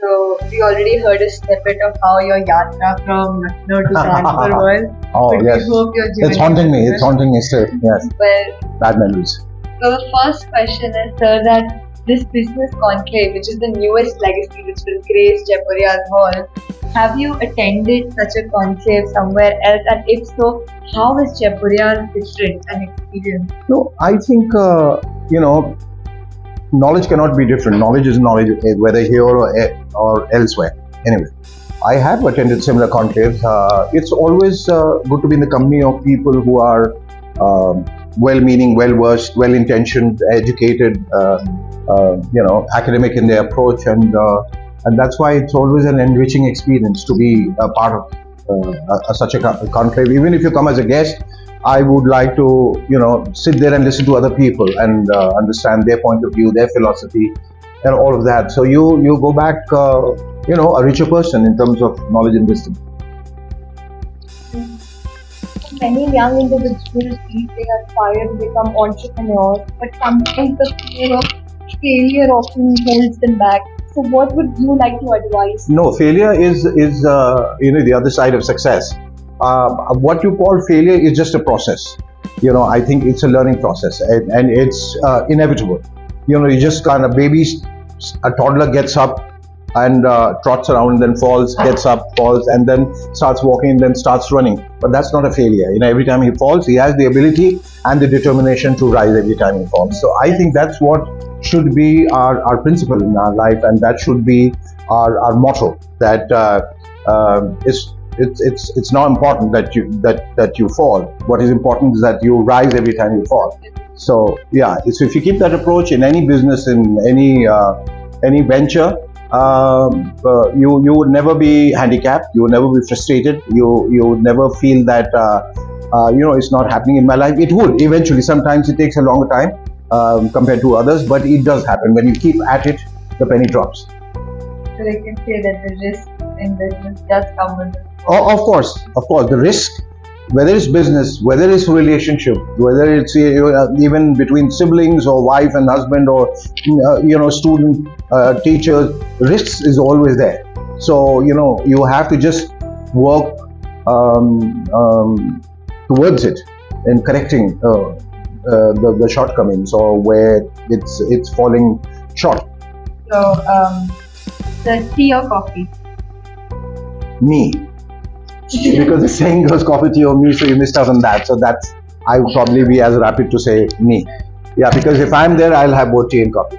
So we already heard a snippet of how your yatra from Lucknow to Kanpur was. Oh but yes, we hope your journey it's haunting me. was It's haunting me still. Yes, well. bad memories. So the first question is, sir, that this business conclave, which is the newest legacy which will grace Jaipuria's hall, have you attended such a conclave somewhere else? And if so, how is Jaipuria different and experience? No, I think knowledge cannot be different. Knowledge is knowledge, whether here or elsewhere. Anyway, I have attended similar conclaves. It's always good to be in the company of people who are well-meaning, well-versed, well-intentioned, educated, academic in their approach, and that's why it's always an enriching experience to be a part of such a conclave. Even if you come as a guest, I would like to, sit there and listen to other people and understand their point of view, their philosophy, and all of that. So you go back, a richer person in terms of knowledge and wisdom. Many young individuals these days aspire to become entrepreneurs, but sometimes the fear of failure often holds them back. So, what would you like to advise? No, failure is the other side of success. What you call failure is just a process. I think it's a learning process, and it's inevitable. You just kind of a toddler gets up and trots around, then falls, gets up, falls, and then starts walking, and then starts running. But that's not a failure. Every time he falls, he has the ability and the determination to rise every time he falls. So I think that's what should be our principle in our life, and that should be our motto. That it's not important that you fall. What is important is that you rise every time you fall. So yeah, so if you keep that approach in any business, in any venture, you would never be handicapped. You would never be frustrated. You would never feel that it's not happening in my life. It would eventually. Sometimes it takes a longer time compared to others, but it does happen. When you keep at it, the penny drops. So I can say that the risk in business does come with it. Oh, of course, the risk, whether it's business, whether it's relationship, whether it's even between siblings or wife and husband, or student, teachers, risks is always there. So you have to just work towards it and correcting the shortcomings, or where it's falling short. So the tea or coffee? Me. Because the saying goes coffee, tea, or me, so you missed out on that. So I would probably be as rapid to say me. Yeah, because if I'm there, I'll have both tea and coffee.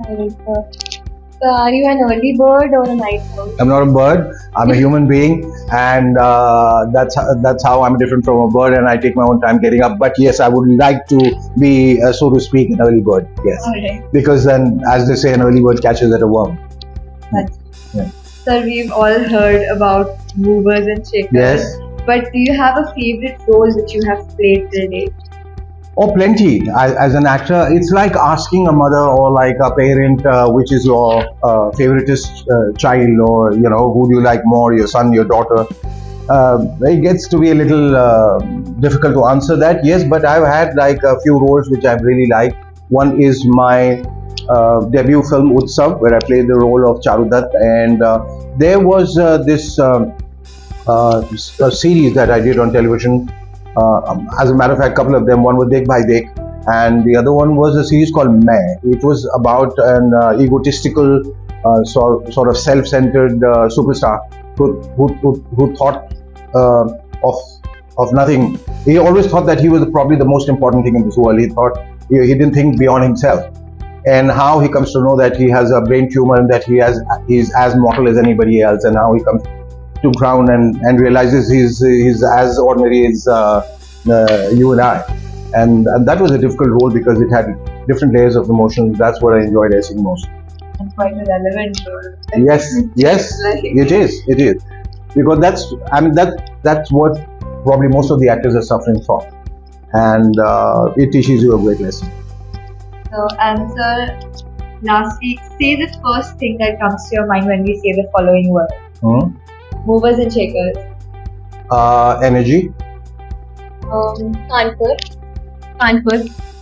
So are you an early bird or a night owl? I'm not a bird. I'm a human being, and that's how I'm different from a bird. And I take my own time getting up. But yes, I would like to be, so to speak, an early bird. Yes, Alright. Because then, as they say, an early bird catches at a worm. Yeah. Sir, we've all heard about movers and shakers. Yes. But do you have a favorite role which you have played till date? Oh, plenty. As an actor, it's like asking a mother or like a parent, which is your favoritist child, or who do you like more, your son, your daughter. It gets to be a little difficult to answer that. Yes, but I've had like a few roles which I've really liked. One is my debut film Uttar, where I played the role of Charudat, and there was this a series that I did on television. As a matter of fact, a couple of them. One was Dekh Bhai Dekh, and the other one was a series called Main. It was about an egotistical, sort of self-centered superstar who thought of nothing. He always thought that he was probably the most important thing in this world. He thought he didn't think beyond himself. And how he comes to know that he has a brain tumor and that he's as mortal as anybody else, and how he comes to ground and realizes he's as ordinary as you and I. And that was a difficult role because it had different layers of emotions. That's what I enjoyed acting most. And quite a relevant role. Yes, it is. Because that's what probably most of the actors are suffering from. And it teaches you a great lesson. So, and sir, lastly, say the first thing that comes to your mind when we say the following word. Movers and shakers. Energy. Kanpur.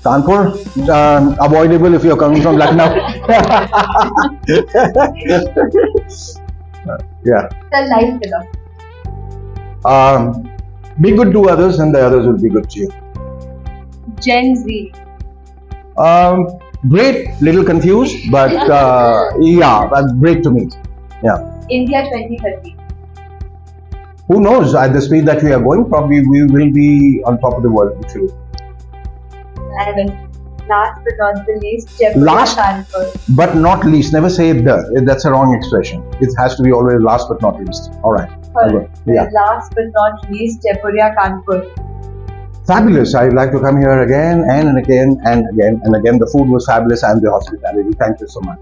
Kanpur, avoidable if you're coming from Lucknow. Yeah. The life philosophy. Be good to others, and the others will be good to you. Gen Z. Great, little confused, but yeah, but great to meet. Yeah. India 2030. Who knows? At the speed that we are going, probably we will be on top of the world, literally. And last but not the least, Jaipuria Last? Kanpur. But not least. Never say the. That's a wrong expression. It has to be always last but not least. All right. Sorry. Yeah. Last but not least, Jaipuria Kanpur. Fabulous. I'd like to come here again and again and again and again. The food was fabulous and the hospitality. Thank you so much.